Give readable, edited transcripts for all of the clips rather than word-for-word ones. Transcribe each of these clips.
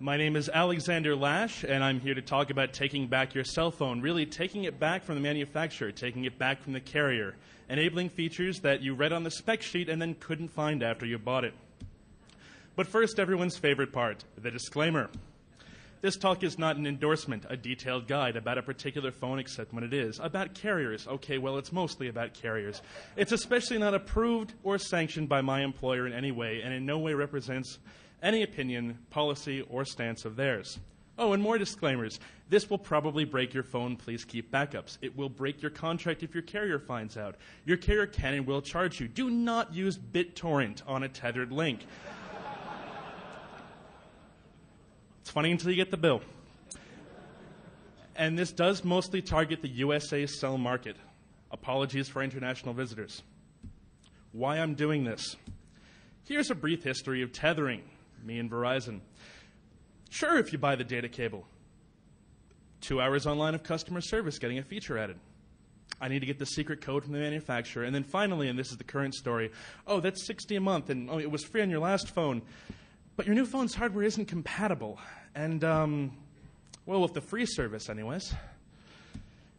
My name is Alexander Lash, and I'm here to talk about taking back your cell phone, really taking it back from the manufacturer, taking it back from the carrier, enabling features that you read on the spec sheet and then couldn't find after you bought it. But first, everyone's favorite part, the disclaimer. This talk is not an endorsement, a detailed guide about a particular phone, except when it is. About carriers. Okay, well, it's mostly about carriers. It's especially not approved or sanctioned by my employer in any way, and in no way represents any opinion, policy, or stance of theirs. Oh, and more disclaimers. This will probably break your phone. Please keep backups. It will break your contract if your carrier finds out. Your carrier can and will charge you. Do not use BitTorrent on a tethered link. It's funny until you get the bill. And this does mostly target the USA cell market. Apologies for international visitors. Why I'm doing this. Here's a brief history of tethering, me and Verizon. Sure, if you buy the data cable. 2 hours online of customer service getting a feature added. I need to get the secret code from the manufacturer. And then finally, and this is the current story, oh, that's $60 a month, and oh, it was free on your last phone. But your new phone's hardware isn't compatible. And, well, with the free service anyways.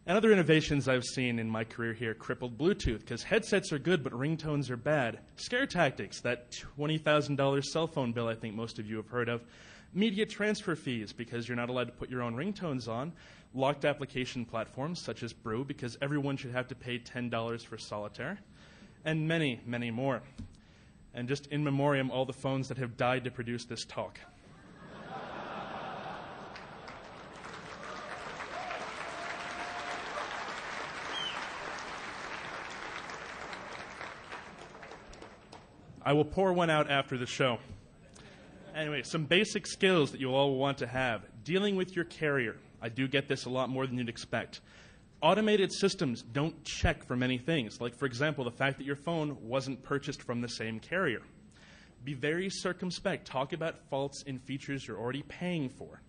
And other innovations I've seen in my career here, crippled Bluetooth, because headsets are good, but ringtones are bad. Scare tactics, that $20,000 cell phone bill I think most of you have heard of. Media transfer fees, because you're not allowed to put your own ringtones on. Locked application platforms, such as Brew, because everyone should have to pay $10 for solitaire. And many, many more. And just in memoriam, all the phones that have died to produce this talk. I will pour one out after the show. Anyway, some basic skills that you'll all want to have. Dealing with your carrier. I do get this a lot more than you'd expect. Automated systems don't check for many things, like, for example, the fact that your phone wasn't purchased from the same carrier. Be very circumspect. Talk about faults in features you're already paying for.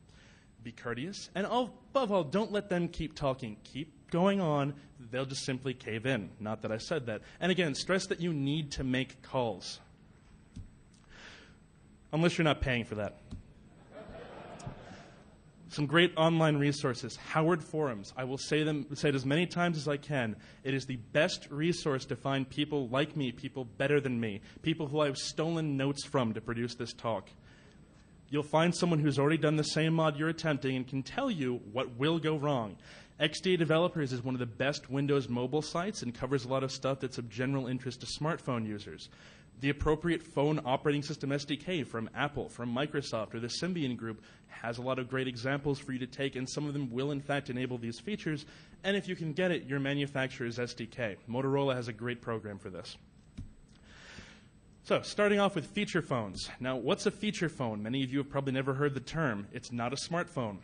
Be courteous. And above all, don't let them keep talking. Keep going on. They'll just simply cave in. Not that I said that. And again, stress that you need to make calls. Unless you're not paying for that. Some great online resources. Howard Forums. I will say it as many times as I can. It is the best resource to find people like me, people better than me, people who I've stolen notes from to produce this talk. You'll find someone who's already done the same mod you're attempting and can tell you what will go wrong. XDA Developers is one of the best Windows mobile sites and covers a lot of stuff that's of general interest to smartphone users. The appropriate phone operating system SDK from Apple, from Microsoft, or the Symbian group has a lot of great examples for you to take, and some of them will, in fact, enable these features. And if you can get it, your manufacturer's SDK. Motorola has a great program for this. So, starting off with feature phones. Now, what's a feature phone? Many of you have probably never heard the term. It's not a smartphone.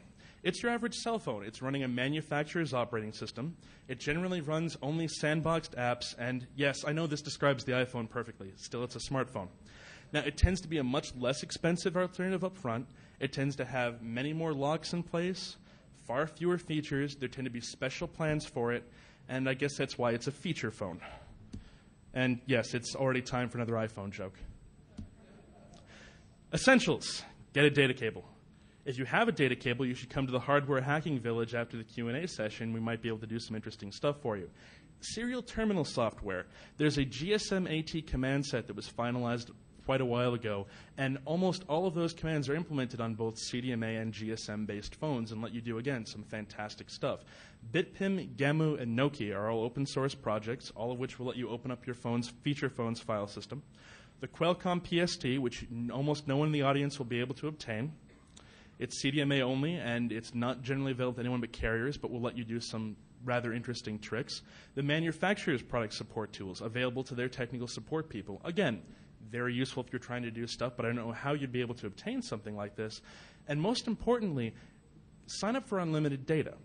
It's your average cell phone. It's running a manufacturer's operating system. It generally runs only sandboxed apps, and yes, I know this describes the iPhone perfectly. Still, it's a smartphone. Now, it tends to be a much less expensive alternative up front. It tends to have many more locks in place, far fewer features. There tend to be special plans for it, and I guess that's why it's a feature phone. And yes, it's already time for another iPhone joke. Essentials. Get a data cable. If you have a data cable, you should come to the Hardware Hacking Village after the Q&A session. We might be able to do some interesting stuff for you. Serial terminal software. There's a GSM-AT command set that was finalized quite a while ago, and almost all of those commands are implemented on both CDMA and GSM-based phones and let you do, again, some fantastic stuff. BitPim, Gamu, and Noki are all open source projects, all of which will let you open up your feature phone's file system. The Qualcomm PST, which almost no one in the audience will be able to obtain. It's CDMA only, and it's not generally available to anyone but carriers, but will let you do some rather interesting tricks. The manufacturer's product support tools available to their technical support people. Again, very useful if you're trying to do stuff, but I don't know how you'd be able to obtain something like this. And most importantly, sign up for unlimited data.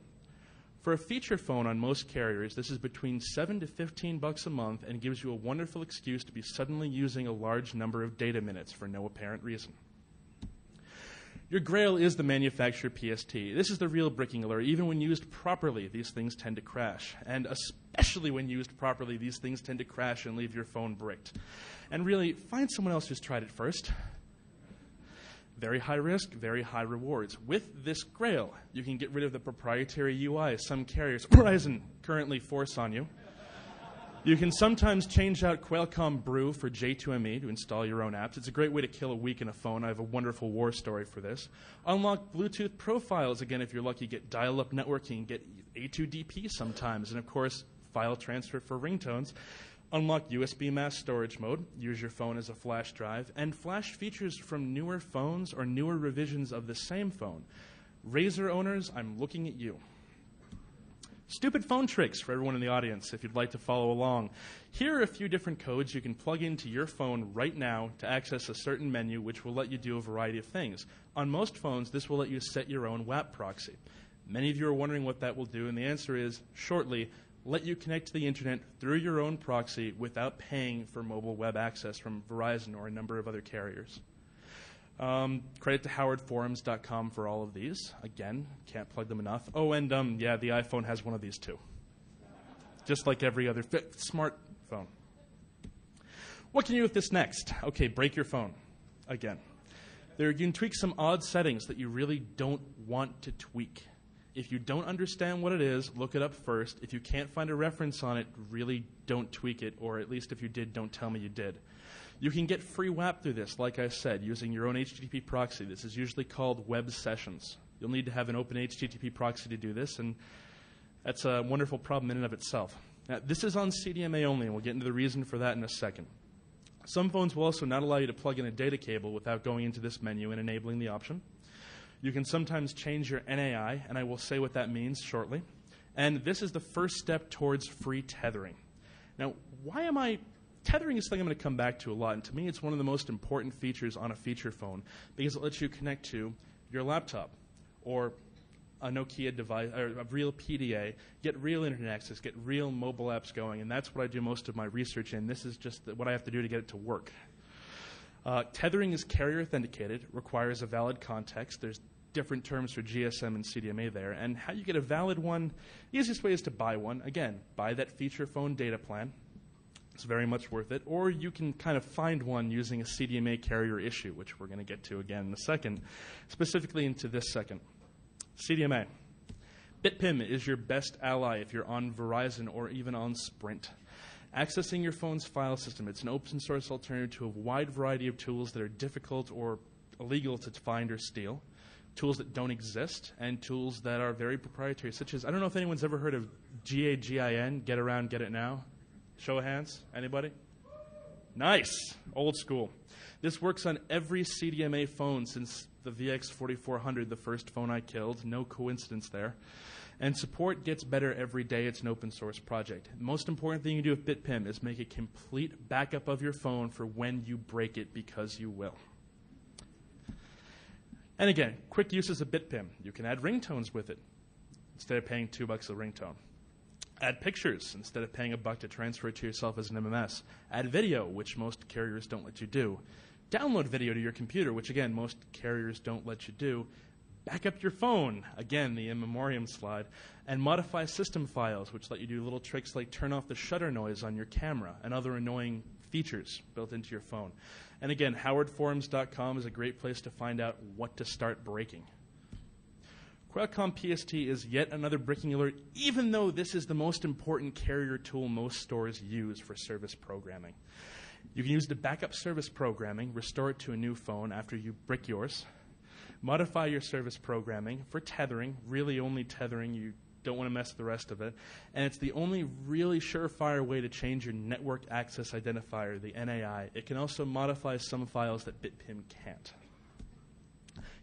For a feature phone on most carriers, this is between $7 to $15 a month and gives you a wonderful excuse to be suddenly using a large number of data minutes for no apparent reason. Your grail is the manufacturer PST. This is the real bricking alert. Even when used properly, these things tend to crash. And especially when used properly, these things tend to crash and leave your phone bricked. And really, find someone else who's tried it first. Very high risk, very high rewards. With this Grail, you can get rid of the proprietary UI some carriers, Verizon, currently force on you. You can sometimes change out Qualcomm Brew for J2ME to install your own apps. It's a great way to kill a week in a phone. I have a wonderful war story for this. Unlock Bluetooth profiles. Again, if you're lucky, get dial-up networking, get A2DP sometimes, and of course, file transfer for ringtones. Unlock USB mass storage mode, use your phone as a flash drive, and flash features from newer phones or newer revisions of the same phone. Razer owners, I'm looking at you. Stupid phone tricks for everyone in the audience if you'd like to follow along. Here are a few different codes you can plug into your phone right now to access a certain menu which will let you do a variety of things. On most phones, this will let you set your own WAP proxy. Many of you are wondering what that will do, and the answer is, shortly, let you connect to the internet through your own proxy without paying for mobile web access from Verizon or a number of other carriers. Credit to howardforums.com for all of these. Again, can't plug them enough. Oh, and yeah, the iPhone has one of these too. Just like every other smartphone. What can you do with this next? Okay, break your phone. Again. You can tweak some odd settings that you really don't want to tweak. If you don't understand what it is, look it up first. If you can't find a reference on it, really don't tweak it, or at least if you did, don't tell me you did. You can get free WAP through this, like I said, using your own HTTP proxy. This is usually called web sessions. You'll need to have an open HTTP proxy to do this, and that's a wonderful problem in and of itself. Now, this is on CDMA only, and we'll get into the reason for that in a second. Some phones will also not allow you to plug in a data cable without going into this menu and enabling the option. You can sometimes change your NAI, and I will say what that means shortly. And this is the first step towards free tethering. Now, tethering is something I'm going to come back to a lot, and to me it's one of the most important features on a feature phone because it lets you connect to your laptop or a Nokia device, or a real PDA, get real internet access, get real mobile apps going, and that's what I do most of my research in. This is just what I have to do to get it to work. Tethering is carrier authenticated, requires a valid context. There's different terms for GSM and CDMA there. And how you get a valid one, the easiest way is to buy one. Again, buy that feature phone data plan. It's very much worth it. Or you can kind of find one using a CDMA carrier issue, which we're going to get to again in a second, specifically into this second. CDMA. BitPim is your best ally if you're on Verizon or even on Sprint. Accessing your phone's file system, it's an open source alternative to a wide variety of tools that are difficult or illegal to find or steal, tools that don't exist, and tools that are very proprietary, such as, I don't know if anyone's ever heard of GAGIN, Get Around, Get It Now. Show of hands, anybody? Nice, old school. This works on every CDMA phone since the VX4400, the first phone I killed, no coincidence there. And support gets better every day. It's an open source project. The most important thing you do with BitPim is make a complete backup of your phone for when you break it, because you will. And again, quick uses of BitPim. You can add ringtones with it instead of paying $2 a ringtone. Add pictures instead of paying $1 to transfer it to yourself as an MMS. Add video, which most carriers don't let you do. Download video to your computer, which again, most carriers don't let you do. Back up your phone, again, the in memoriam slide, and modify system files, which let you do little tricks like turn off the shutter noise on your camera and other annoying features built into your phone. And again, howardforums.com is a great place to find out what to start breaking. Qualcomm PST is yet another breaking alert, even though this is the most important carrier tool most stores use for service programming. You can use the backup service programming, restore it to a new phone after you brick yours, modify your service programming for tethering, really only tethering, you don't want to mess with the rest of it, and it's the only really surefire way to change your network access identifier, the NAI. It can also modify some files that BitPim can't.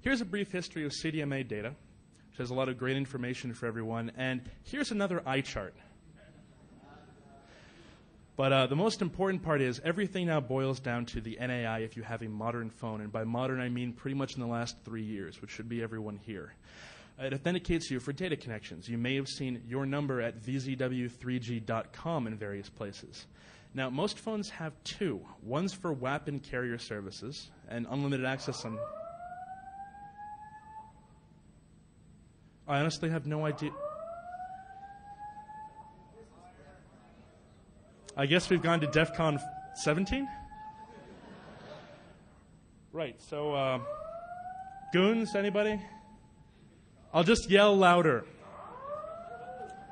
Here's a brief history of CDMA data, which has a lot of great information for everyone, and here's another eye chart. But the most important part is everything now boils down to the NAI if you have a modern phone. And by modern, I mean pretty much in the last 3 years, which should be everyone here. It authenticates you for data connections. You may have seen your number at vzw3g.com in various places. Now, most phones have two. One's for WAP and carrier services and unlimited access on... I honestly have no idea... I guess we've gone to DEFCON 17? Right, so Goons, anybody? I'll just yell louder.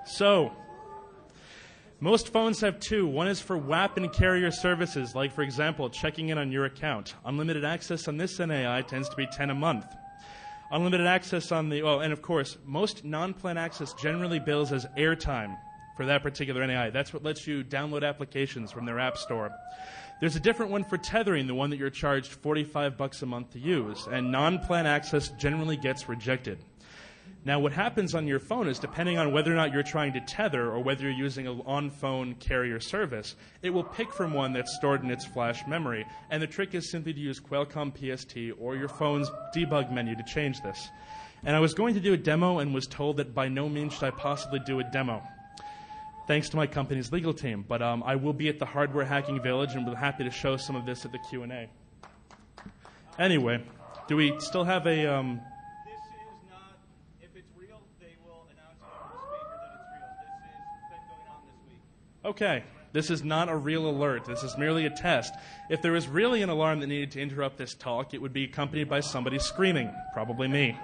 So, most phones have two. One is for WAP and carrier services, like, for example, checking in on your account. Unlimited access on this NAI tends to be $10 a month. Unlimited access on the, and of course, most non-plan access generally bills as airtime for that particular NAI. That's what lets you download applications from their app store. There's a different one for tethering, the one that you're charged $45 a month to use, and non-plan access generally gets rejected. Now, what happens on your phone is, depending on whether or not you're trying to tether or whether you're using an on-phone carrier service, it will pick from one that's stored in its flash memory. And the trick is simply to use Qualcomm PST or your phone's debug menu to change this. And I was going to do a demo and was told that by no means should I possibly do a demo, thanks to my company's legal team. But I will be at the Hardware Hacking Village and we're happy to show some of this at the Q&A. Anyway, do we still have a... Okay, this is not a real alert. This is merely a test. If there was really an alarm that needed to interrupt this talk, it would be accompanied by somebody screaming, probably me.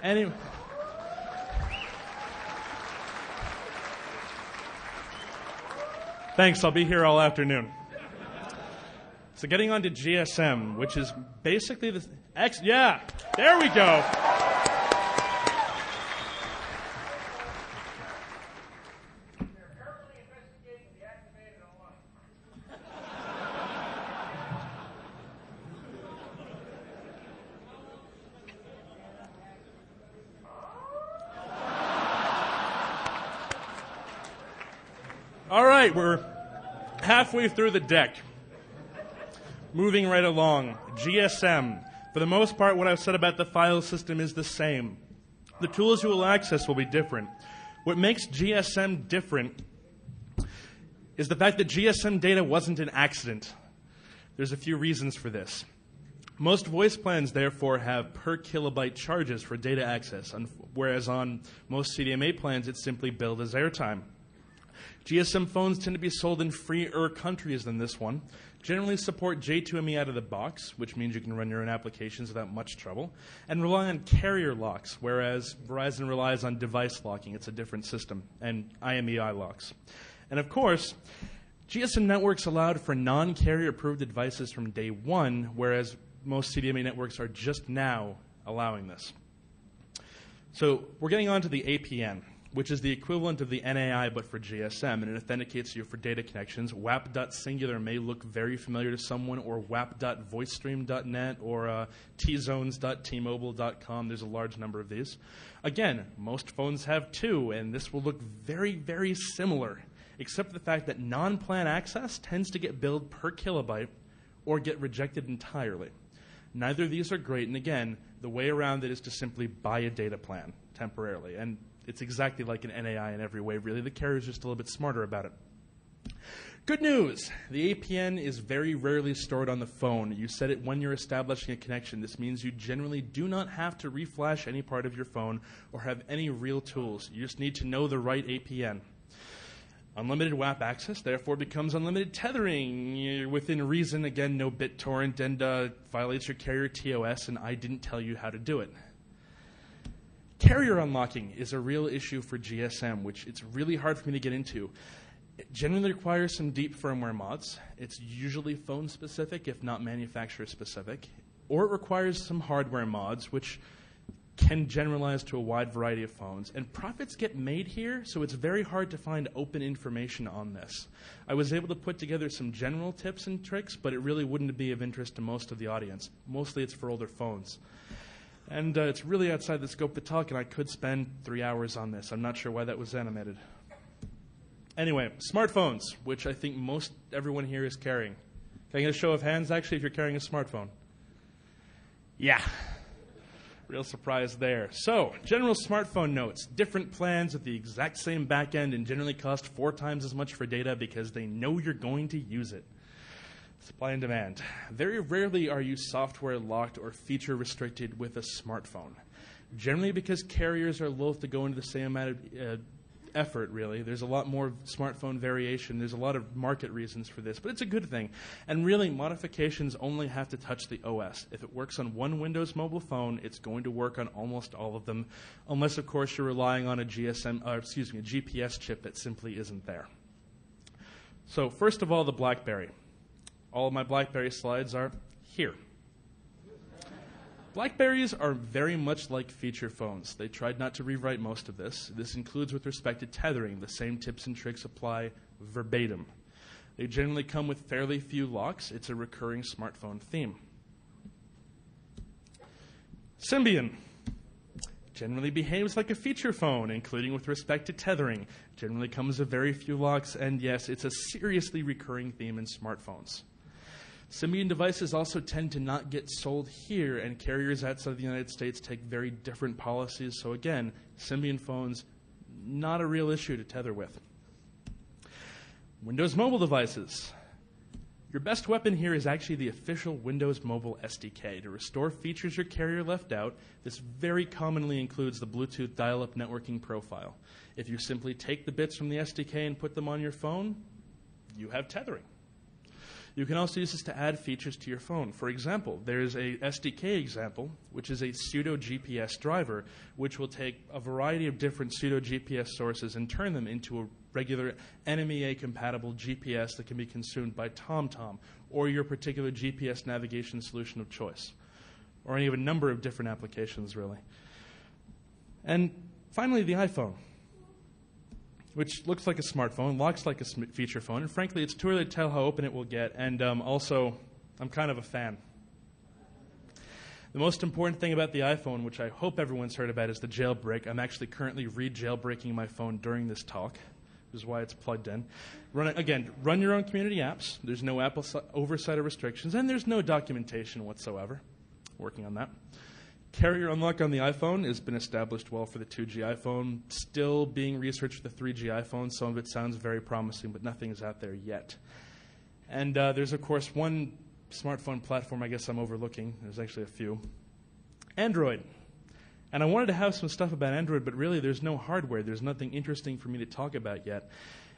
Anyway. Thanks, I'll be here all afternoon. So getting on to GSM, which is basically the... Yeah, there we go. All right, we're halfway through the deck. Moving right along. GSM. For the most part, what I've said about the file system is the same. The tools you will access will be different. What makes GSM different is the fact that GSM data wasn't an accident. There's a few reasons for this. Most voice plans, therefore, have per kilobyte charges for data access, whereas on most CDMA plans, it's simply billed as airtime. GSM phones tend to be sold in freer countries than this one, generally support J2ME out of the box, which means you can run your own applications without much trouble, and rely on carrier locks, whereas Verizon relies on device locking. It's a different system, and IMEI locks. And of course, GSM networks allowed for non-carrier approved devices from day one, whereas most CDMA networks are just now allowing this. So we're getting on to the APN, which is the equivalent of the NAI but for GSM, and it authenticates you for data connections. WAP.singular may look very familiar to someone, or WAP.voicestream.net, or tzones.tmobile.com. There's a large number of these. Again, most phones have two, and this will look very, very similar, except for the fact that non-plan access tends to get billed per kilobyte or get rejected entirely. Neither of these are great, and again, the way around it is to simply buy a data plan temporarily. And it's exactly like an NAI in every way, really. The carrier's just a little bit smarter about it. Good news. The APN is very rarely stored on the phone. You set it when you're establishing a connection. This means you generally do not have to reflash any part of your phone or have any real tools. You just need to know the right APN. Unlimited WAP access, therefore, becomes unlimited tethering. Within reason, again, no BitTorrent, and violates your carrier TOS, and I didn't tell you how to do it. Carrier unlocking is a real issue for GSM, which it's really hard for me to get into. It generally requires some deep firmware mods. It's usually phone-specific, if not manufacturer-specific. Or it requires some hardware mods, which can generalize to a wide variety of phones. And profits get made here, so it's very hard to find open information on this. I was able to put together some general tips and tricks, but it really wouldn't be of interest to most of the audience. Mostly it's for older phones. And it's really outside the scope of the talk, and I could spend 3 hours on this. I'm not sure why that was animated. Anyway, smartphones, which I think most everyone here is carrying. Can I get a show of hands, actually, if you're carrying a smartphone? Yeah. Real surprise there. So, general smartphone notes. Different plans with the exact same back end and generally cost 4 times as much for data because they know you're going to use it. Supply and demand. Very rarely are you software locked or feature restricted with a smartphone. Generally because carriers are loath to go into the same amount of effort, really. There's a lot more smartphone variation. There's a lot of market reasons for this, but it's a good thing. And really, modifications only have to touch the OS. If it works on one Windows mobile phone, it's going to work on almost all of them, unless, of course, you're relying on a GPS chip that simply isn't there. So first of all, the BlackBerry. All of my BlackBerry slides are here. BlackBerries are very much like feature phones. They tried not to rewrite most of this. This includes with respect to tethering. The same tips and tricks apply verbatim. They generally come with fairly few locks. It's a recurring smartphone theme. Symbian generally behaves like a feature phone, including with respect to tethering. Generally comes with very few locks, and yes, it's a seriously recurring theme in smartphones. Symbian devices also tend to not get sold here, and carriers outside of the United States take very different policies. So again, Symbian phones, not a real issue to tether with. Windows mobile devices. Your best weapon here is actually the official Windows Mobile SDK. To restore features your carrier left out, this very commonly includes the Bluetooth dial-up networking profile. If you simply take the bits from the SDK and put them on your phone, you have tethering. You can also use this to add features to your phone. For example, there's a SDK example, which is a pseudo GPS driver, which will take a variety of different pseudo GPS sources and turn them into a regular NMEA-compatible GPS that can be consumed by TomTom or your particular GPS navigation solution of choice, or any of a number of different applications, really. And finally, the iPhone, which looks like a smartphone, looks like a feature phone, and frankly, it's too early to tell how open it will get, and also, I'm kind of a fan. The most important thing about the iPhone, which I hope everyone's heard about, is the jailbreak. I'm actually currently re-jailbreaking my phone during this talk, which is why it's plugged in. Run your own community apps. There's no Apple oversight or restrictions, and there's no documentation whatsoever. Working on that. Carrier unlock on the iPhone has been established well for the 2G iPhone. Still being researched for the 3G iPhone. Some of it sounds very promising, but nothing is out there yet. And there's, of course, one smartphone platform I guess I'm overlooking. There's actually a few. Android. And I wanted to have some stuff about Android, but really there's no hardware. There's nothing interesting for me to talk about yet.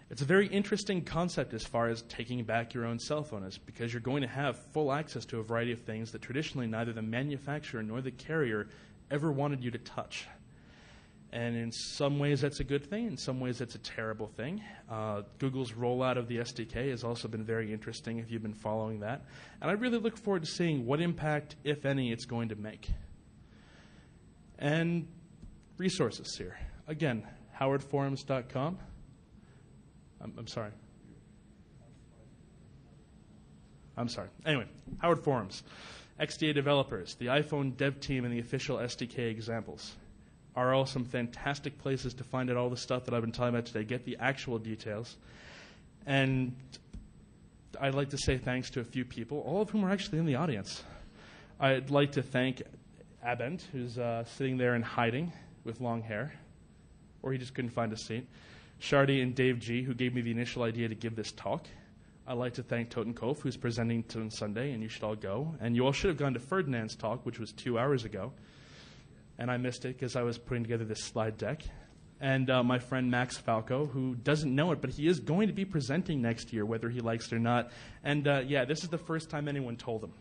It's a very interesting concept as far as taking back your own cell phone is, because you're going to have full access to a variety of things that traditionally neither the manufacturer nor the carrier ever wanted you to touch. And in some ways that's a good thing. In some ways that's a terrible thing. Google's rollout of the SDK has also been very interesting if you've been following that. And I really look forward to seeing what impact, if any, it's going to make. And resources here. Again, howardforums.com. I'm sorry. Anyway, Howard Forums, XDA developers, the iPhone dev team, and the official SDK examples are all some fantastic places to find out all the stuff that I've been talking about today, get the actual details. And I'd like to say thanks to a few people, all of whom are actually in the audience. I'd like to thank Abend, who's sitting there in hiding with long hair, or he just couldn't find a seat. Shardy and Dave G., who gave me the initial idea to give this talk. I'd like to thank Totenkopf, who's presenting on Sunday, and you should all go. And you all should have gone to Ferdinand's talk, which was 2 hours ago. And I missed it because I was putting together this slide deck. And my friend Max Falco, who doesn't know it, but he is going to be presenting next year, whether he likes it or not. And yeah, this is the first time anyone told him.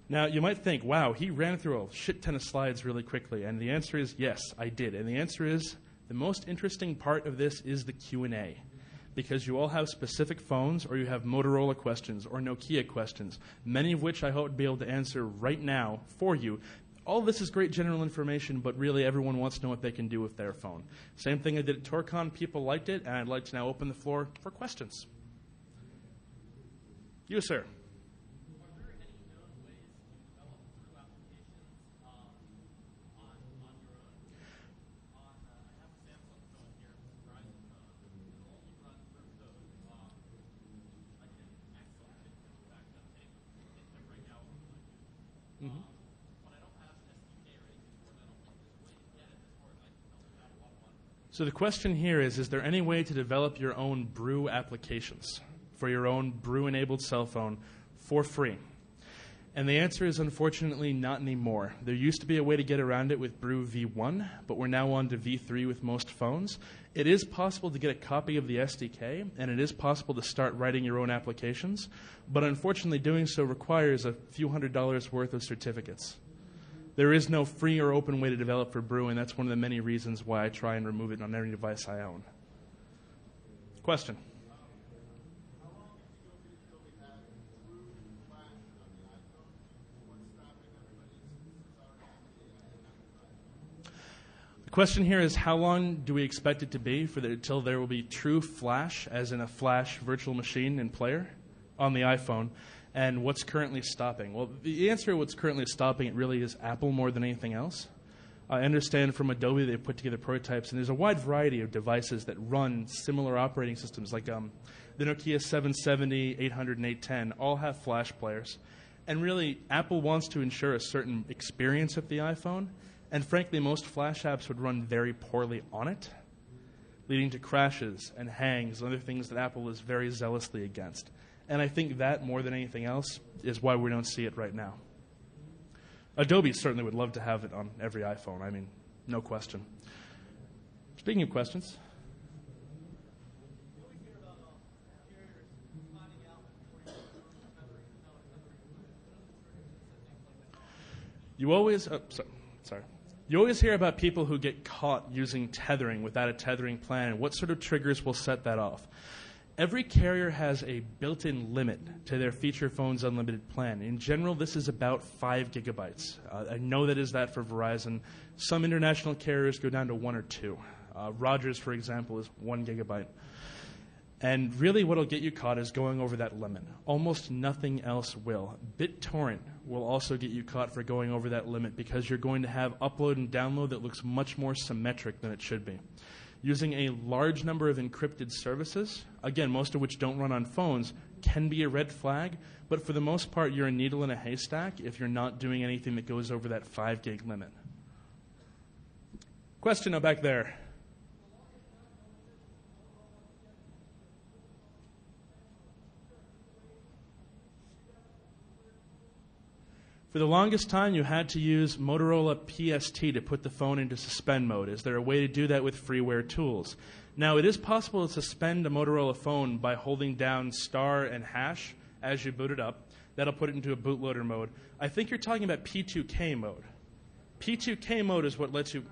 Now, you might think, wow, he ran through a shit ton of slides really quickly. And the answer is, yes, I did. And the answer is, the most interesting part of this is the Q&A. Because you all have specific phones, or you have Motorola questions, or Nokia questions, many of which I hope to be able to answer right now for you. All of this is great general information, but really everyone wants to know what they can do with their phone. Same thing I did at TorCon. People liked it, and I'd like to now open the floor for questions. You, sir. So the question here is there any way to develop your own Brew applications for your own Brew-enabled cell phone for free? And the answer is unfortunately not anymore. There used to be a way to get around it with Brew V1, but we're now on to V3 with most phones. It is possible to get a copy of the SDK, and it is possible to start writing your own applications, but unfortunately doing so requires a few $100s worth of certificates. There is no free or open way to develop for Brew, and that's one of the many reasons why I try and remove it on every device I own. Question? The question here is, how long do we expect it to be until there will be true flash, as in a flash virtual machine and player, on the iPhone, and what's currently stopping? Well, the answer to what's currently stopping it really is Apple more than anything else. I understand from Adobe they've put together prototypes, and there's a wide variety of devices that run similar operating systems, like the Nokia 770, 800, and 810 all have flash players. And really, Apple wants to ensure a certain experience of the iPhone, and frankly, most Flash apps would run very poorly on it, leading to crashes and hangs and other things that Apple is very zealously against. And I think that, more than anything else, is why we don't see it right now. Adobe certainly would love to have it on every iPhone. I mean, no question. Speaking of questions. You always hear about people who get caught using tethering without a tethering plan, and what sort of triggers will set that off. Every carrier has a built-in limit to their feature phone's unlimited plan. In general, this is about 5 gigabytes. I know that is that for Verizon. Some international carriers go down to 1 or 2. Rogers, for example, is 1 gigabyte. And really what will get you caught is going over that limit. Almost nothing else will. BitTorrent will also get you caught for going over that limit because you're going to have upload and download that looks much more symmetric than it should be. Using a large number of encrypted services, again, most of which don't run on phones, can be a red flag, but for the most part, you're a needle in a haystack if you're not doing anything that goes over that 5 gig limit. Question back there. For the longest time, you had to use Motorola PST to put the phone into suspend mode. Is there a way to do that with freeware tools? Now, it is possible to suspend a Motorola phone by holding down star and hash as you boot it up. That'll put it into a bootloader mode. I think you're talking about P2K mode. P2K mode is what lets you...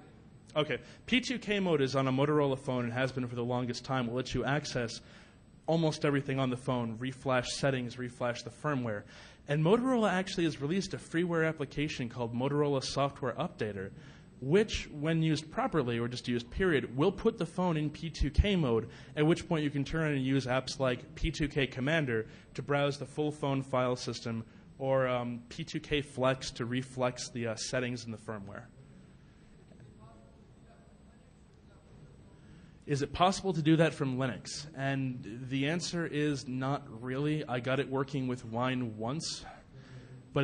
Okay, P2K mode is on a Motorola phone and has been for the longest time. It lets you access almost everything on the phone, reflash settings, reflash the firmware. And Motorola actually has released a freeware application called Motorola Software Updater, which, when used properly, or just used period, will put the phone in P2K mode, at which point you can turn and use apps like P2K Commander to browse the full phone file system, or P2K Flex to reflex the settings in the firmware. Is it possible to do that from Linux? And the answer is not really. I got it working with Wine once, but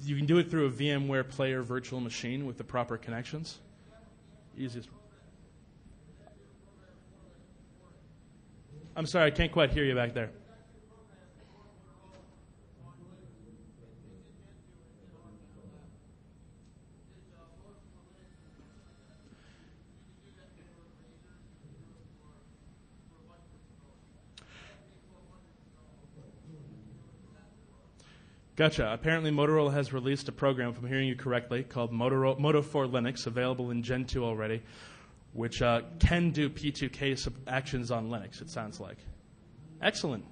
you can do it through a VMware player virtual machine with the proper connections. Easiest. I'm sorry, I can't quite hear you back there. Gotcha. Apparently Motorola has released a program, if I'm hearing you correctly, called Moto for Linux, available in Gen 2 already, which can do P2K actions on Linux, it sounds like. Excellent.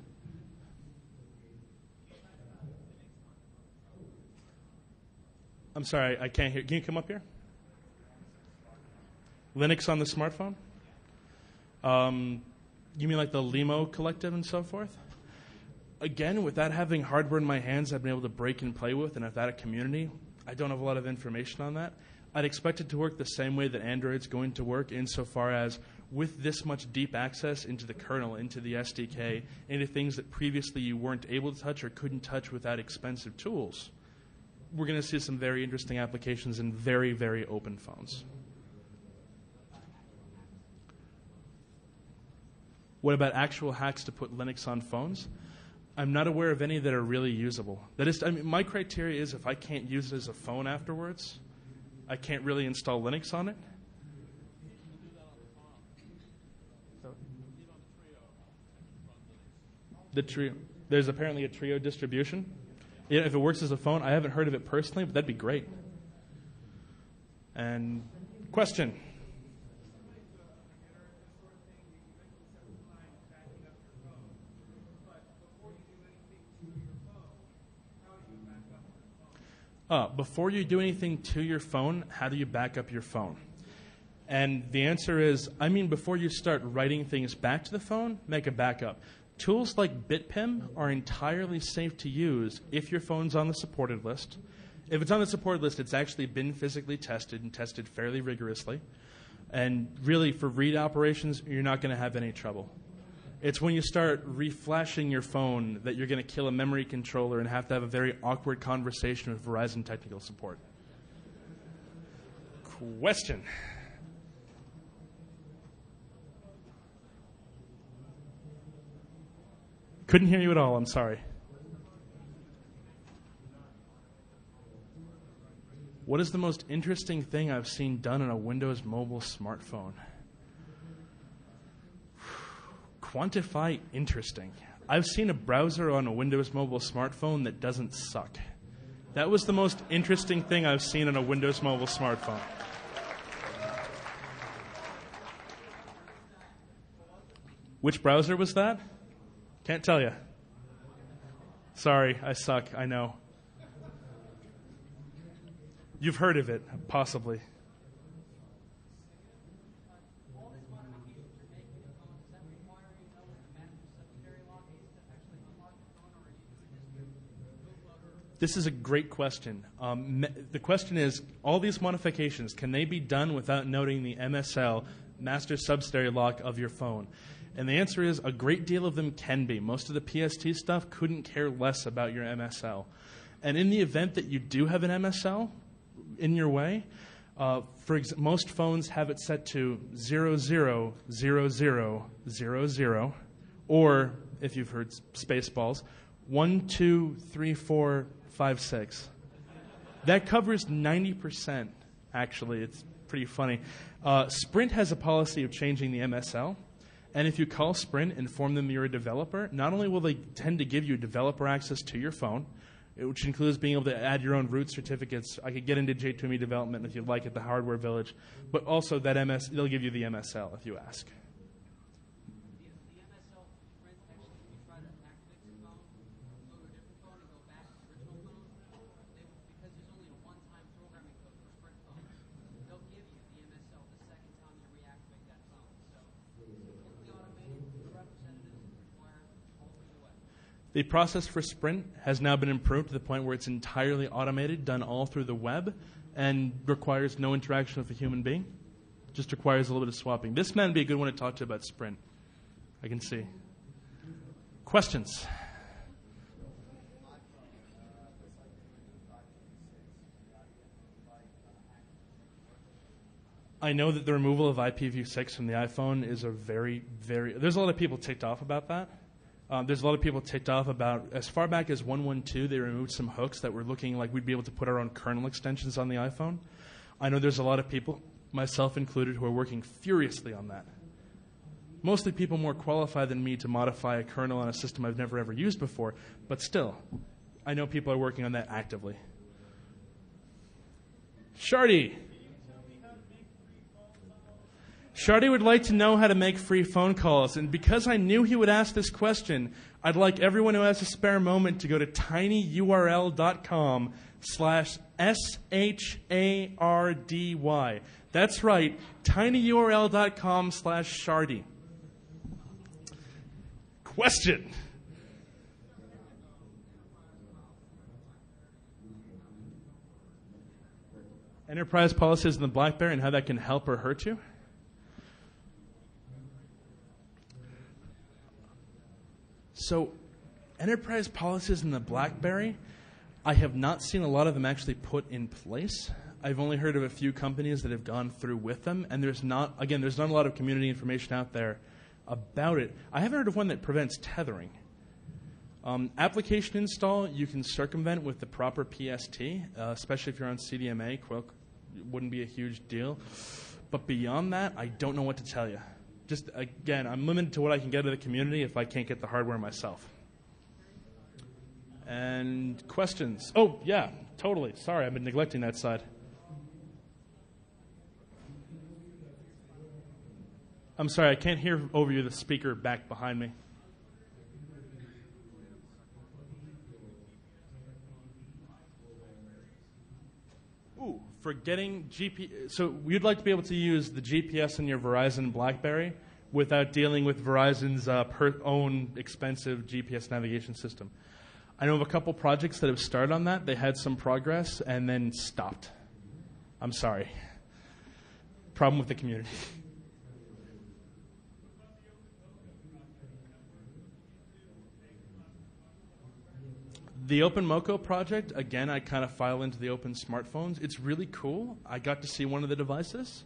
I'm sorry, I can't hear. Can you come up here? Linux on the smartphone? You mean like the Limo Collective and so forth? Again, without having hardware in my hands I've been able to break and play with, and without a community, I don't have a lot of information on that. I'd expect it to work the same way that Android's going to work, insofar as with this much deep access into the kernel, into the SDK, into things that previously you weren't able to touch or couldn't touch without expensive tools, we're going to see some very interesting applications in very, very open phones. What about actual hacks to put Linux on phones? I'm not aware of any that are really usable. That is, I mean, my criteria is if I can't use it as a phone afterwards, I can't really install Linux on it. The Trio. There's apparently a Trio distribution. Yeah, if it works as a phone, I haven't heard of it personally, but that'd be great. And question. Before you do anything to your phone, how do you back up your phone? And the answer is, I mean, before you start writing things back to the phone, make a backup. Tools like BitPim are entirely safe to use if your phone's on the supported list. If it's on the supported list, it's actually been physically tested and tested fairly rigorously. And really, for read operations, you're not going to have any trouble. It's when you start reflashing your phone that you're going to kill a memory controller and have to have a very awkward conversation with Verizon technical support. Question. Couldn't hear you at all, I'm sorry. What is the most interesting thing I've seen done on a Windows mobile smartphone? Quantify interesting. I've seen a browser on a Windows mobile smartphone that doesn't suck. That was the most interesting thing I've seen on a Windows mobile smartphone. Which browser was that? Can't tell you. Sorry, I suck, I know. You've heard of it, possibly. This is a great question. The question is, all these modifications, can they be done without noting the MSL, master subsidiary lock of your phone? And the answer is a great deal of them can be. Most of the PST stuff couldn't care less about your MSL. And in the event that you do have an MSL in your way, most phones have it set to 000000, or, if you've heard Spaceballs, 1, 2, 3, 4, 5, 6. That covers 90%, actually. It's pretty funny. Sprint has a policy of changing the MSL. And if you call Sprint, inform them you're a developer, not only will they tend to give you developer access to your phone, which includes being able to add your own root certificates. I could get into J2ME development if you'd like at the Hardware Village, but also that they'll give you the MSL if you ask. The process for Sprint has now been improved to the point where it's entirely automated, done all through the web, and requires no interaction with a human being. Just requires a little bit of swapping. This man would be a good one to talk to about Sprint. I can see. Questions? I know that the removal of IPv6 from the iPhone is a very, there's a lot of people ticked off about that. There's a lot of people ticked off about, as far back as 1.1.2, they removed some hooks that were looking like we'd be able to put our own kernel extensions on the iPhone. I know there's a lot of people, myself included, who are working furiously on that. Mostly people more qualified than me to modify a kernel on a system I've never ever used before, but still, I know people are working on that actively. Shardy. Shardy would like to know how to make free phone calls, and because I knew he would ask this question, I'd like everyone who has a spare moment to go to tinyurl.com/shardy. That's right, tinyurl.com/shardy. Question. Enterprise policies in the BlackBerry and how that can help or hurt you? So, enterprise policies in the BlackBerry, I have not seen a lot of them actually put in place. I've only heard of a few companies that have gone through with them, and there's not a lot of community information out there about it. I haven't heard of one that prevents tethering. Application install, you can circumvent with the proper PST, especially if you're on CDMA. Quick, wouldn't be a huge deal. But beyond that, I don't know what to tell you. Just, again, I'm limited to what I can get out of the community if I can't get the hardware myself. And questions? Oh, yeah, totally. Sorry, I've been neglecting that side. I'm sorry, I can't hear over you the speaker back behind me. Ooh, for getting GPS, so you'd like to be able to use the GPS in your Verizon BlackBerry without dealing with Verizon's own expensive GPS navigation system. I know of a couple projects that have started on that. They had some progress and then stopped. I'm sorry. Problem with the community. The OpenMoko project, again, I kind of file into the open smartphones. It's really cool. I got to see one of the devices,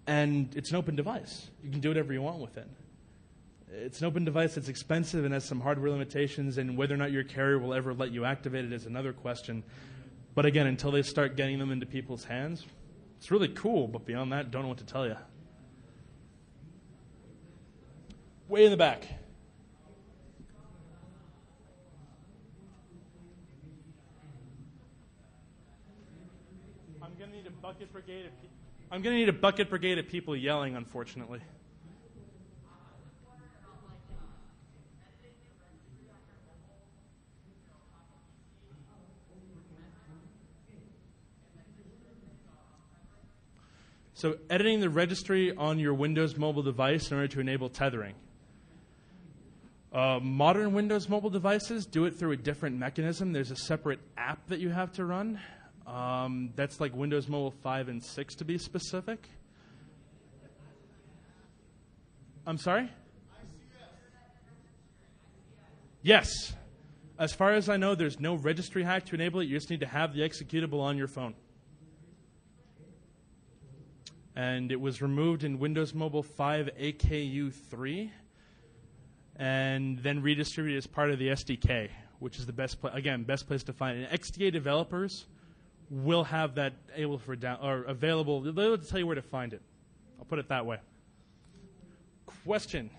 and it's an open device. You can do whatever you want with it. It's an open device that's expensive and has some hardware limitations, and whether or not your carrier will ever let you activate it is another question. But again, until they start getting them into people's hands, it's really cool, but beyond that, don't know what to tell you. Way in the back. I'm going to need a bucket brigade of people yelling, unfortunately. So editing the registry on your Windows mobile device in order to enable tethering. Modern Windows mobile devices do it through a different mechanism. There's a separate app that you have to run. That's like Windows Mobile 5 and 6 to be specific. I'm sorry? Yes. As far as I know, there's no registry hack to enable it. You just need to have the executable on your phone. And it was removed in Windows Mobile 5 AKU3 and then redistributed as part of the SDK, which is the best place to find it. And XDA developers will have that available. They'll be able to tell you where to find it. I'll put it that way. Question?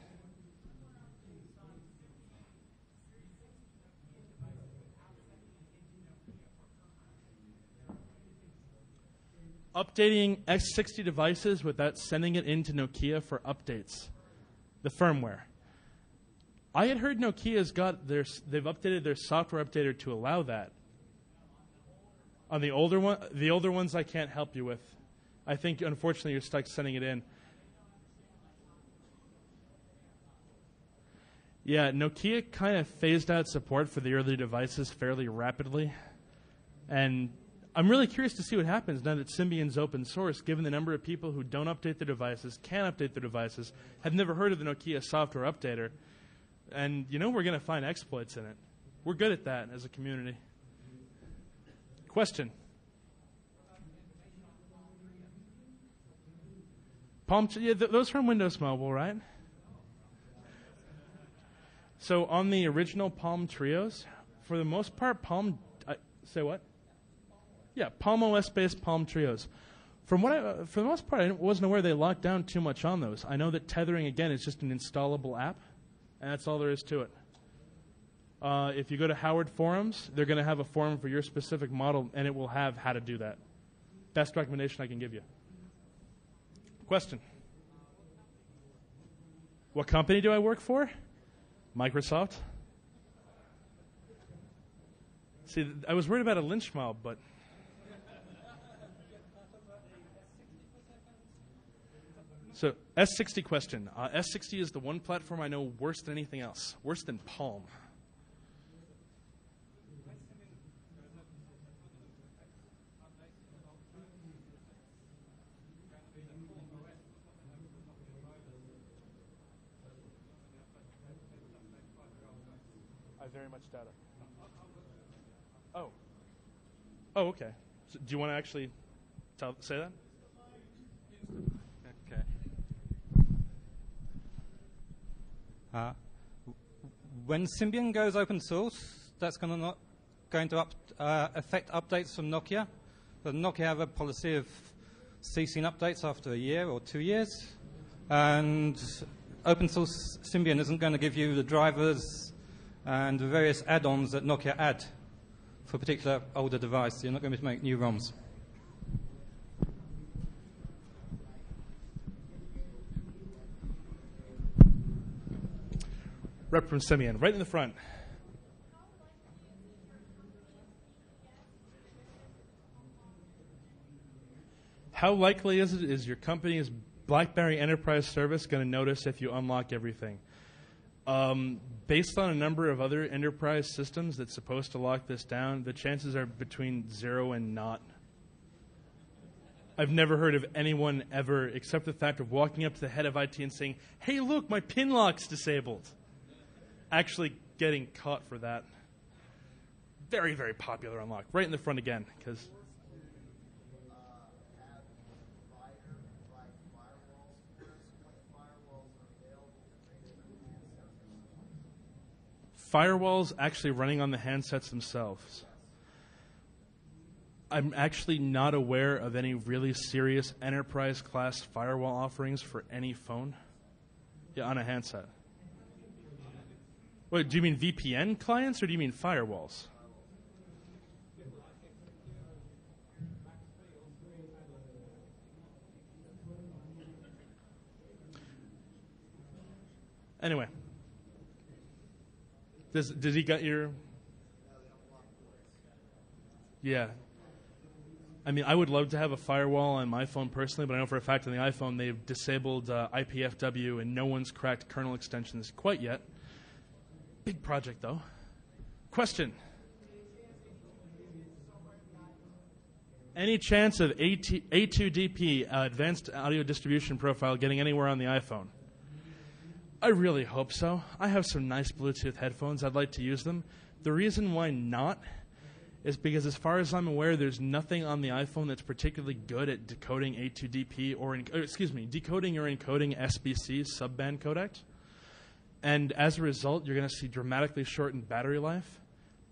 Updating X60 devices without sending it into Nokia for updates. The firmware. I had heard Nokia's they've updated their software updater to allow that. On the older ones I can't help you with. I think unfortunately you're stuck sending it in. Yeah, Nokia kind of phased out support for the early devices fairly rapidly. And I'm really curious to see what happens now that Symbian's open source, given the number of people who don't update their devices, can't update their devices, have never heard of the Nokia software updater. And you know we're going to find exploits in it. We're good at that as a community. Question? Those from Windows Mobile, right? So on the original Palm Trios, for the most part, say what? Yeah, Palm OS-based Palm Trios. For the most part, I wasn't aware they locked down too much on those. I know that tethering, again, is just an installable app, and that's all there is to it. If you go to Howard Forums, they're going to have a forum for your specific model, and it will have how to do that. Best recommendation I can give you. Question? What company do I work for? Microsoft. See, I was worried about a lynch mob, but... So, S60 question. S60 is the one platform I know worse than anything else. Worse than Palm. I very much doubt it. Oh, okay. So do you want to actually say that? Okay. When Symbian goes open source, that's going to affect updates from Nokia. But Nokia have a policy of ceasing updates after a year or 2 years. And open source Symbian isn't going to give you the drivers and the various add-ons that Nokia add for a particular older device. You're not going to make new ROMs. Rep from Symbian, right in the front. How likely is your company's BlackBerry Enterprise Service going to notice if you unlock everything? Based on a number of other enterprise systems that's supposed to lock this down, the chances are between 0 and not. I've never heard of anyone ever, except the fact of walking up to the head of IT and saying, "Hey, look, my pin lock's disabled." Actually getting caught for that. Very, very popular unlock. Right in the front again, because firewalls actually running on the handsets themselves. I'm actually not aware of any really serious enterprise class firewall offerings for any phone. Yeah, on a handset. Wait, do you mean VPN clients or do you mean firewalls? Anyway. Did he get your... Yeah. I mean, I would love to have a firewall on my phone personally, but I know for a fact on the iPhone they've disabled IPFW and no one's cracked kernel extensions quite yet. Big project, though. Question. Any chance of A2DP, Advanced Audio Distribution Profile, getting anywhere on the iPhone? I really hope so. I have some nice Bluetooth headphones. I'd like to use them. The reason why not is because as far as I'm aware, there's nothing on the iPhone that's particularly good at decoding A2DP decoding or encoding SBC subband codec. And as a result, you're going to see dramatically shortened battery life.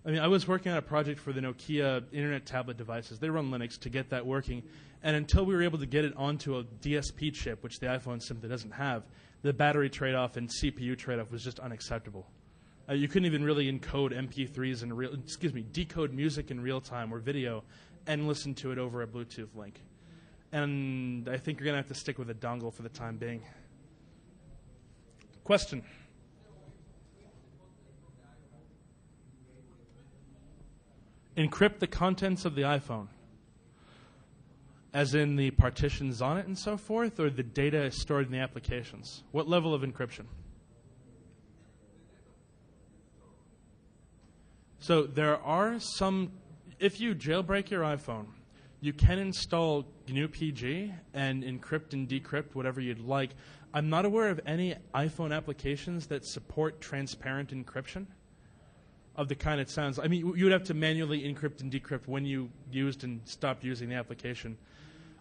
I mean, I was working on a project for the Nokia internet tablet devices. They run Linux to get that working. And until we were able to get it onto a DSP chip, which the iPhone simply doesn't have, the battery trade-off and CPU trade-off was just unacceptable. You couldn't even really encode MP3s in decode music in real time or video and listen to it over a Bluetooth link. And I think you're going to have to stick with a dongle for the time being. Question? Encrypt the contents of the iPhone, as in the partitions on it and so forth, or the data stored in the applications? What level of encryption? So there are some, if you jailbreak your iPhone, you can install GNU-PG and encrypt and decrypt whatever you'd like. I'm not aware of any iPhone applications that support transparent encryption of the kind it sounds. I mean, you would have to manually encrypt and decrypt when you used and stopped using the application.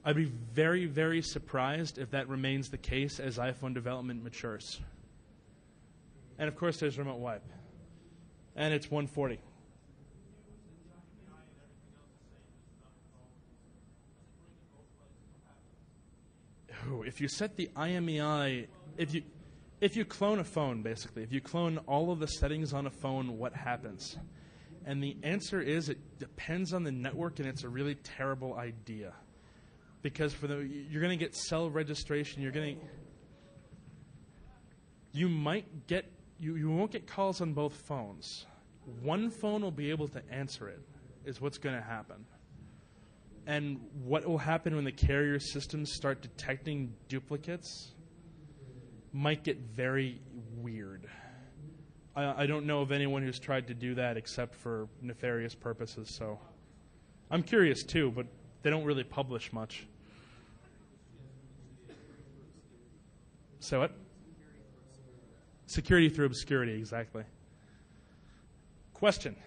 I'd be very, very surprised if that remains the case as iPhone development matures. And of course, there's remote wipe. And it's 140. Ooh, if you set the IMEI, if you clone a phone, basically, if you clone all of the settings on a phone, what happens? And the answer is it depends on the network, and it's a really terrible idea. Because you're going to get cell registration, you won't get calls on both phones. One phone will be able to answer it, is what's going to happen. And what will happen when the carrier systems start detecting duplicates might get very weird. I don't know of anyone who's tried to do that except for nefarious purposes, so I'm curious too, but they don't really publish much. So what? Security through obscurity, exactly. Question?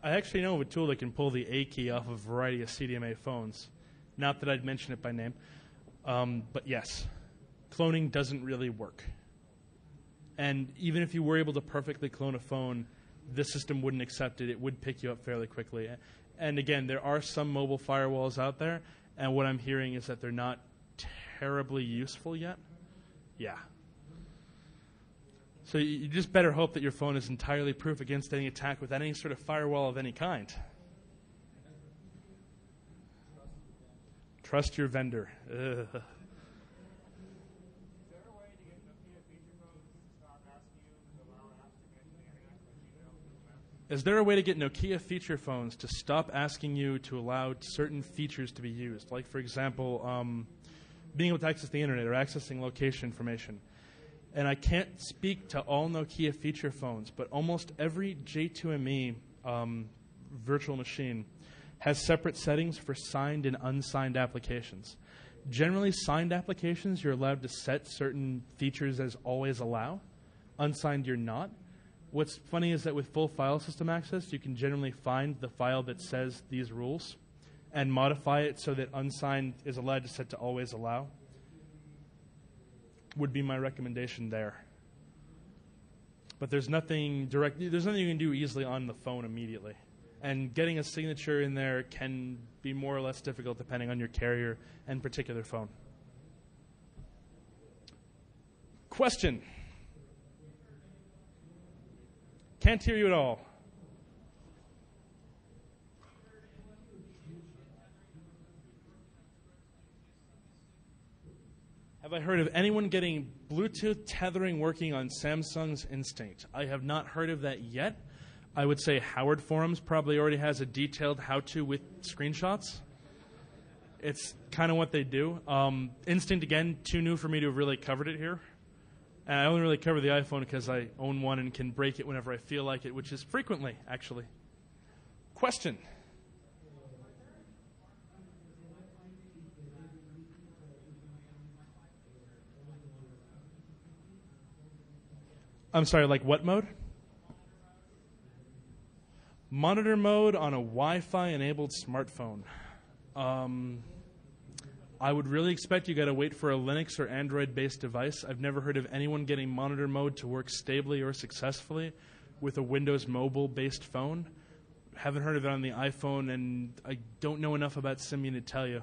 I actually know of a tool that can pull the A key off of a variety of CDMA phones. Not that I'd mention it by name. But yes, cloning doesn't really work. And even if you were able to perfectly clone a phone, the system wouldn't accept it. It would pick you up fairly quickly. And again, there are some mobile firewalls out there, and what I'm hearing is that they're not terribly useful yet. Yeah. So you just better hope that your phone is entirely proof against any attack with any sort of firewall of any kind. Trust your vendor. Ugh. Is there a way to get Nokia feature phones to stop asking you to allow certain features to be used? Like, for example, being able to access the internet or accessing location information. And I can't speak to all Nokia feature phones, but almost every J2ME virtual machine has separate settings for signed and unsigned applications. Generally, signed applications, you're allowed to set certain features as always allow. Unsigned, you're not. What's funny is that with full file system access, you can generally find the file that says these rules and modify it so that unsigned is allowed to set to always allow. Would be my recommendation there. But there's nothing direct. There's nothing you can do easily on the phone immediately. And getting a signature in there can be more or less difficult depending on your carrier and particular phone. Question. Can't hear you at all. Have I heard of anyone getting Bluetooth tethering working on Samsung's Instinct? I have not heard of that yet. I would say Howard Forums probably already has a detailed how-to with screenshots. It's kind of what they do. Instinct, again, too new for me to have really covered it here. And I only really cover the iPhone because I own one and can break it whenever I feel like it, which is frequently, actually. Question. I'm sorry, like what mode? Monitor mode on a Wi-Fi enabled smartphone. I would really expect you got to wait for a Linux or Android-based device. I've never heard of anyone getting monitor mode to work stably or successfully with a Windows mobile-based phone. Haven't heard of it on the iPhone, and I don't know enough about Symbian to tell you.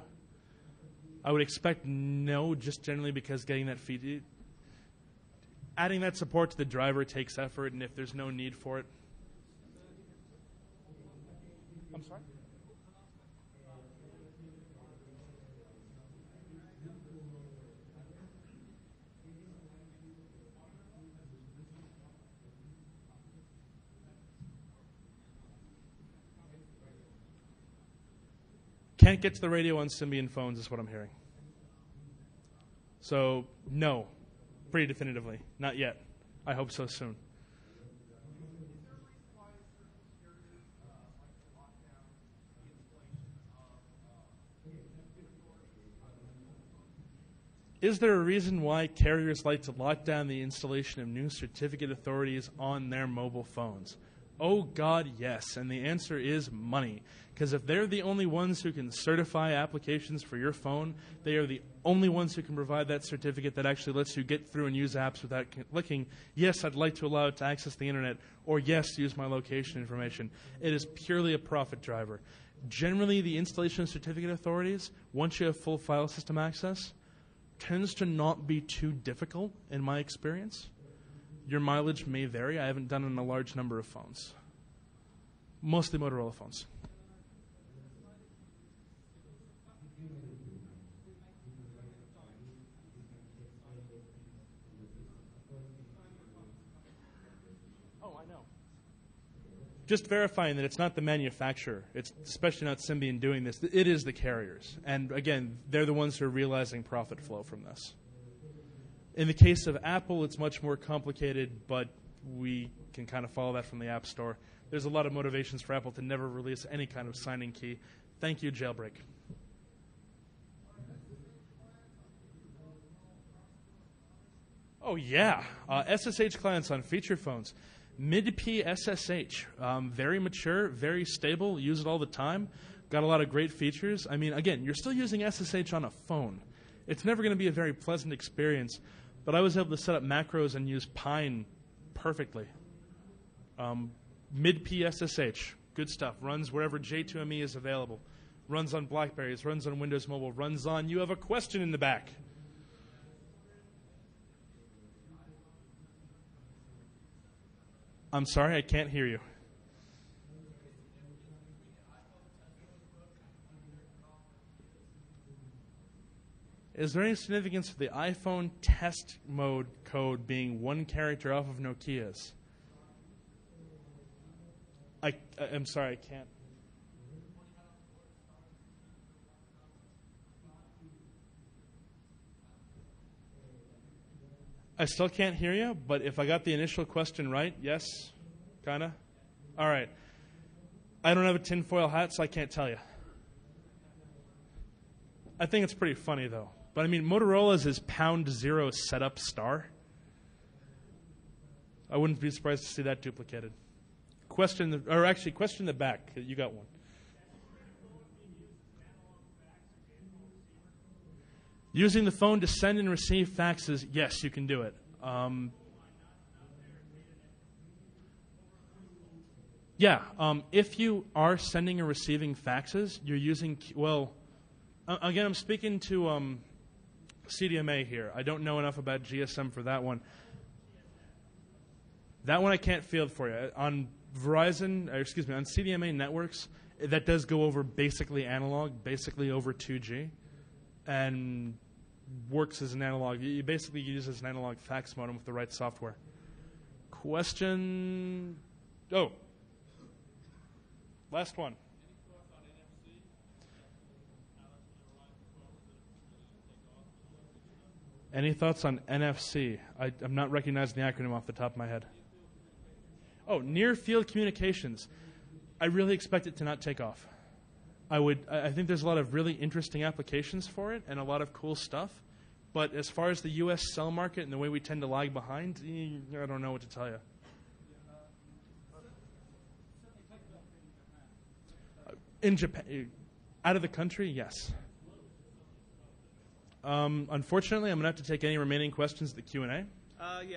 I would expect no, just generally because getting that feed, adding that support to the driver takes effort, and if there's no need for it. I'm sorry? Can't get to the radio on Symbian phones is what I'm hearing. So, no, pretty definitively. Not yet. I hope so soon. Is there a reason why carriers like to lock down the installation of new certificate authorities on their mobile phones? Oh, God, yes. And the answer is money. Because if they're the only ones who can certify applications for your phone, they are the only ones who can provide that certificate that actually lets you get through and use apps without clicking, yes, I'd like to allow it to access the internet, or yes, use my location information. It is purely a profit driver. Generally, the installation of certificate authorities, once you have full file system access, tends to not be too difficult in my experience. Your mileage may vary. I haven't done it on a large number of phones. Mostly Motorola phones. Oh, I know. Just verifying that it's not the manufacturer. It's especially not Symbian doing this. It is the carriers. And again, they're the ones who are realizing profit flow from this. In the case of Apple, it's much more complicated, but we can kind of follow that from the App Store. There's a lot of motivations for Apple to never release any kind of signing key. Thank you, Jailbreak. Oh, yeah. SSH clients on feature phones. Mid-P SSH, very mature, very stable, use it all the time, got a lot of great features. I mean, again, you're still using SSH on a phone. It's never going to be a very pleasant experience, but I was able to set up macros and use Pine perfectly. Mid-P SSH, good stuff, runs wherever J2ME is available, runs on Blackberries, runs on Windows Mobile, runs on, you have a question in the back. I'm sorry, I can't hear you. Is there any significance for the iPhone test mode code being one character off of Nokia's? I'm sorry, I can't. I still can't hear you, but if I got the initial question right, yes? Kind of? All right. I don't have a tinfoil hat, so I can't tell you. I think it's pretty funny, though. But, I mean, Motorola's is #0 setup star. I wouldn't be surprised to see that duplicated. Question in the back. You got one. Using the phone to send and receive faxes, yes, you can do it. If you are sending or receiving faxes, you're using, again, I'm speaking to CDMA here. I don't know enough about GSM for that one. That one I can't field for you. On on CDMA networks, that does go over basically analog, basically over 2G. And works as an analog. You basically use as an analog fax modem with the right software. Question. Oh. Last one. Any thoughts on NFC? I'm not recognizing the acronym off the top of my head. Oh, near field communications. I really expect it to not take off. I think there's a lot of really interesting applications for it and a lot of cool stuff. But as far as the U.S. cell market and the way we tend to lag behind, I don't know what to tell you. In Japan, out of the country, yes. Unfortunately, I'm going to have to take any remaining questions at the Q&A.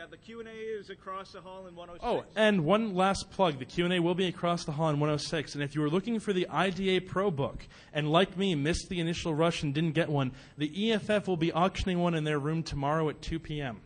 The Q&A is across the hall in 106. Oh, and one last plug. The Q&A will be across the hall in 106. And if you were looking for the IDA Pro book and, like me, missed the initial rush and didn't get one, the EFF will be auctioning one in their room tomorrow at 2 p.m.